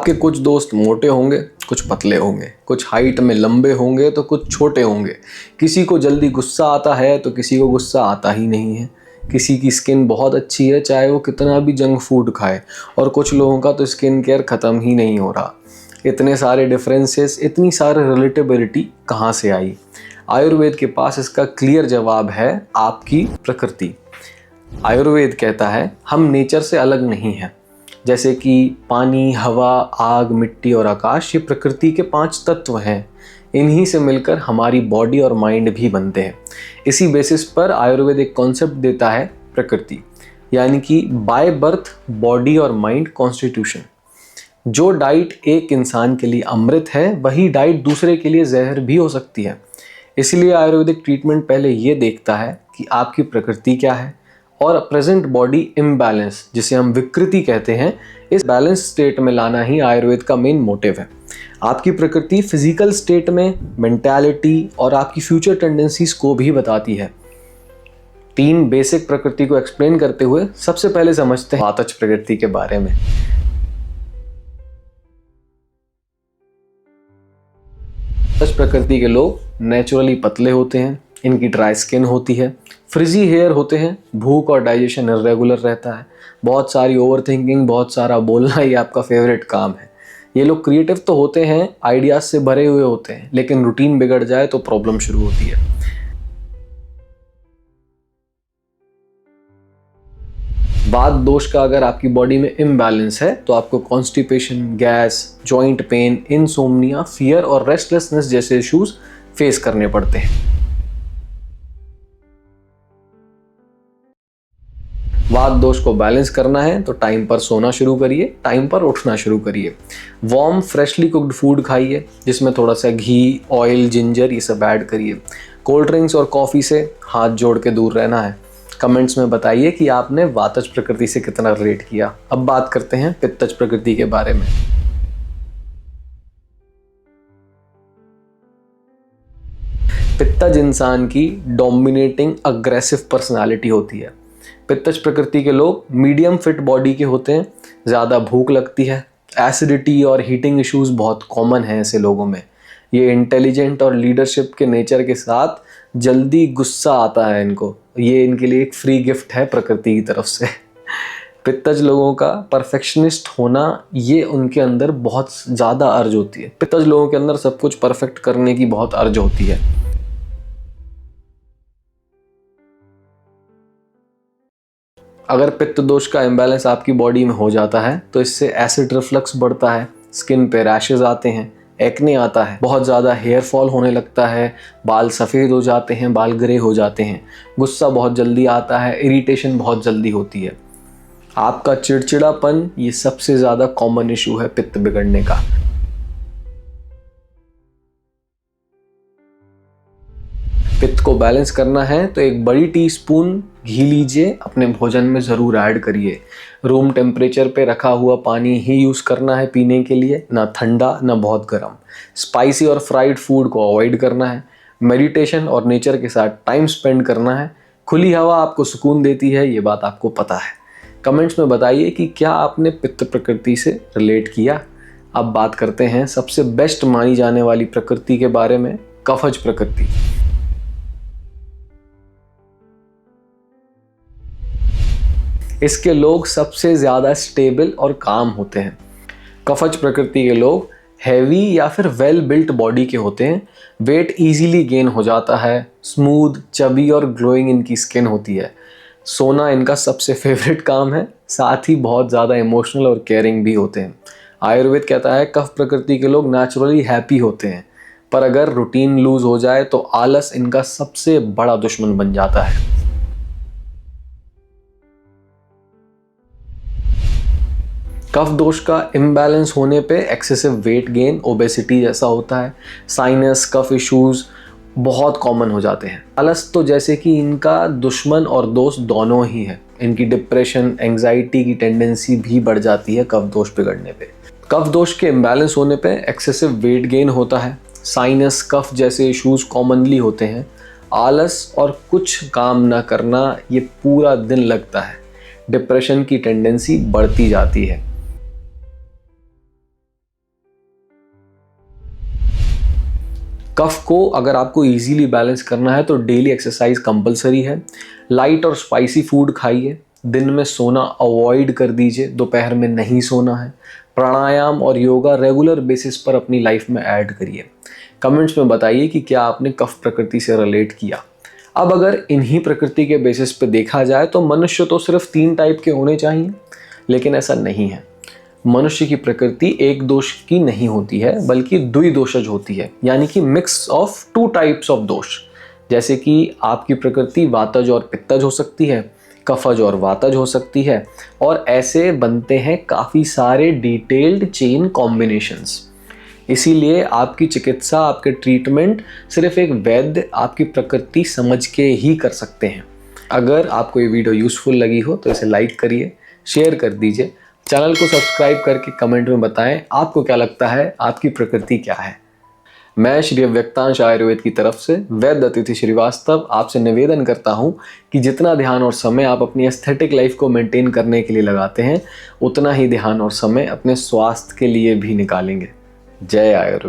आपके कुछ दोस्त मोटे होंगे, कुछ पतले होंगे, कुछ हाइट में लंबे होंगे तो कुछ छोटे होंगे। किसी को जल्दी गुस्सा आता है तो किसी को गुस्सा आता ही नहीं है। किसी की स्किन बहुत अच्छी है चाहे वो कितना भी जंक फूड खाए, और कुछ लोगों का तो स्किन केयर ख़त्म ही नहीं हो रहा। इतने सारे डिफरेंसेस, इतनी सारे रिलेटेबिलिटी कहाँ से आई? आयुर्वेद के पास इसका क्लियर जवाब है, आपकी प्रकृति। आयुर्वेद कहता है हम नेचर से अलग नहीं हैं। जैसे कि पानी, हवा, आग, मिट्टी और आकाश, ये प्रकृति के 5 तत्व हैं। इन्हीं से मिलकर हमारी बॉडी और माइंड भी बनते हैं। इसी बेसिस पर आयुर्वेद एक कॉन्सेप्ट देता है, प्रकृति, यानी कि बाय बर्थ बॉडी और माइंड कॉन्स्टिट्यूशन। जो डाइट एक इंसान के लिए अमृत है, वही डाइट दूसरे के लिए जहर भी हो सकती है। इसलिए आयुर्वेदिक ट्रीटमेंट पहले ये देखता है कि आपकी प्रकृति क्या है, और प्रेजेंट बॉडी इम्बैलेंस, जिसे हम विकृति कहते हैं, इस बैलेंस स्टेट में लाना ही आयुर्वेद का मेन मोटिव है। आपकी प्रकृति फिजिकल स्टेट में मेंटालिटी और आपकी फ्यूचर टेंडेंसीज को भी बताती है। 3 बेसिक प्रकृति को एक्सप्लेन करते हुए सबसे पहले समझते हैं वातज प्रकृति के बारे में। वातज प्रकृति के लोग नेचुरली पतले होते हैं, इनकी ड्राई स्किन होती है, फ्रिजी हेयर होते हैं, भूख और डाइजेशन इरेगुलर रहता है, बहुत सारी ओवर थिंकिंग, बहुत सारा बोलना ये आपका फेवरेट काम है। ये लोग क्रिएटिव तो होते हैं, आइडियाज से भरे हुए होते हैं, लेकिन रूटीन बिगड़ जाए तो प्रॉब्लम शुरू होती है। वात दोष का अगर आपकी बॉडी में इम्बैलेंस है तो आपको constipation, gas, joint pain, insomnia, fear और रेस्टलेसनेस जैसे इश्यूज फेस करने पड़ते हैं। वात दोष को बैलेंस करना है तो टाइम पर सोना शुरू करिए, टाइम पर उठना शुरू करिए। वार्म फ्रेशली कुक्ड फूड खाइए, जिसमें थोड़ा सा घी, ऑयल, जिंजर ये सब ऐड करिए। कोल्ड ड्रिंक्स और कॉफ़ी से हाथ जोड़ के दूर रहना है। कमेंट्स में बताइए कि आपने वातज प्रकृति से कितना रिलेट किया। अब बात करते हैं पित्तज प्रकृति के बारे में। पित्तज इंसान की डोमिनेटिंग अग्रेसिव पर्सनालिटी होती है। पित्तज प्रकृति के लोग मीडियम फिट बॉडी के होते हैं, ज़्यादा भूख लगती है, एसिडिटी और हीटिंग इश्यूज बहुत कॉमन हैं ऐसे लोगों में। ये इंटेलिजेंट और लीडरशिप के नेचर के साथ जल्दी गुस्सा आता है इनको। ये इनके लिए एक फ्री गिफ्ट है प्रकृति की तरफ से। पित्तज लोगों का परफेक्शनिस्ट होना, ये उनके अंदर बहुत ज़्यादा अर्ज होती है। पित्तज लोगों के अंदर सब कुछ परफेक्ट करने की बहुत अर्ज होती है। अगर पित्त दोष का इम्बैलेंस आपकी बॉडी में हो जाता है तो इससे एसिड रिफ्लक्स बढ़ता है, स्किन पे रैशेज आते हैं, एक्ने आता है, बहुत ज़्यादा हेयर फॉल होने लगता है, बाल सफ़ेद हो जाते हैं, बाल ग्रे हो जाते हैं, गुस्सा बहुत जल्दी आता है, इरिटेशन बहुत जल्दी होती है। आपका चिड़चिड़ापन, ये सबसे ज़्यादा कॉमन इशू है पित्त बिगड़ने का। पित्त को बैलेंस करना है तो 1 बड़ी टीस्पून घी लीजिए, अपने भोजन में ज़रूर ऐड करिए। रूम टेम्परेचर पे रखा हुआ पानी ही यूज़ करना है पीने के लिए, ना ठंडा ना बहुत गर्म। स्पाइसी और फ्राइड फूड को अवॉइड करना है। मेडिटेशन और नेचर के साथ टाइम स्पेंड करना है। खुली हवा आपको सुकून देती है, ये बात आपको पता है। कमेंट्स में बताइए कि क्या आपने पित्त प्रकृति से रिलेट किया। अब बात करते हैं सबसे बेस्ट मानी जाने वाली प्रकृति के बारे में, कफज प्रकृति। इसके लोग सबसे ज़्यादा स्टेबल और काम होते हैं। कफज प्रकृति के लोग हैवी या फिर वेल बिल्ट बॉडी के होते हैं। वेट इजीली गेन हो जाता है, स्मूथ, चबी और ग्लोइंग इनकी स्किन होती है। सोना इनका सबसे फेवरेट काम है, साथ ही बहुत ज़्यादा इमोशनल और केयरिंग भी होते हैं। आयुर्वेद कहता है कफ प्रकृति के लोग नेचुरली हैप्पी होते हैं, पर अगर रूटीन लूज हो जाए तो आलस इनका सबसे बड़ा दुश्मन बन जाता है। कफ दोष का इम्बैलेंस होने पे एक्सेसिव वेट गेन, ओबेसिटी जैसा होता है। साइनस, कफ इश्यूज बहुत कॉमन हो जाते हैं। आलस तो जैसे कि इनका दुश्मन और दोस्त दोनों ही है। इनकी डिप्रेशन, एंग्जाइटी की टेंडेंसी भी बढ़ जाती है कफ दोष बिगड़ने पे। कफ दोष के इम्बैलेंस होने पे एक्सेसिव वेट गेन होता है। साइनस, कफ जैसे इश्यूज कॉमनली होते हैं। आलस और कुछ काम ना करना, ये पूरा दिन लगता है। डिप्रेशन की टेंडेंसी बढ़ती जाती है। कफ को अगर आपको इजीली बैलेंस करना है तो डेली एक्सरसाइज कंपलसरी है। लाइट और स्पाइसी फूड खाइए। दिन में सोना अवॉइड कर दीजिए, दोपहर में नहीं सोना है। प्राणायाम और योगा रेगुलर बेसिस पर अपनी लाइफ में ऐड करिए। कमेंट्स में बताइए कि क्या आपने कफ प्रकृति से रिलेट किया। अब अगर इन्हीं प्रकृति के बेसिस पे देखा जाए तो मनुष्य तो सिर्फ 3 टाइप के होने चाहिए, लेकिन ऐसा नहीं है। मनुष्य की प्रकृति एक दोष की नहीं होती है बल्कि द्विदोषज होती है, यानी कि मिक्स ऑफ 2 टाइप्स ऑफ दोष। जैसे कि आपकी प्रकृति वातज और पित्तज हो सकती है, कफज और वातज हो सकती है, और ऐसे बनते हैं काफ़ी सारे डिटेल्ड चेन कॉम्बिनेशंस। इसीलिए आपकी चिकित्सा, आपके ट्रीटमेंट सिर्फ एक वैद्य आपकी प्रकृति समझ के ही कर सकते हैं। अगर आपको ये वीडियो यूज़फुल लगी हो तो इसे लाइक करिए, शेयर कर दीजिए, चैनल को सब्सक्राइब करके कमेंट में बताएं आपको क्या लगता है, आपकी प्रकृति क्या है। मैं श्री अव्यक्तांश आयुर्वेद की तरफ से वैद्य अतिथि श्रीवास्तव आपसे निवेदन करता हूं कि जितना ध्यान और समय आप अपनी एस्थेटिक लाइफ को मेंटेन करने के लिए लगाते हैं, उतना ही ध्यान और समय अपने स्वास्थ्य के लिए भी निकालेंगे। जय आयुर्वेद।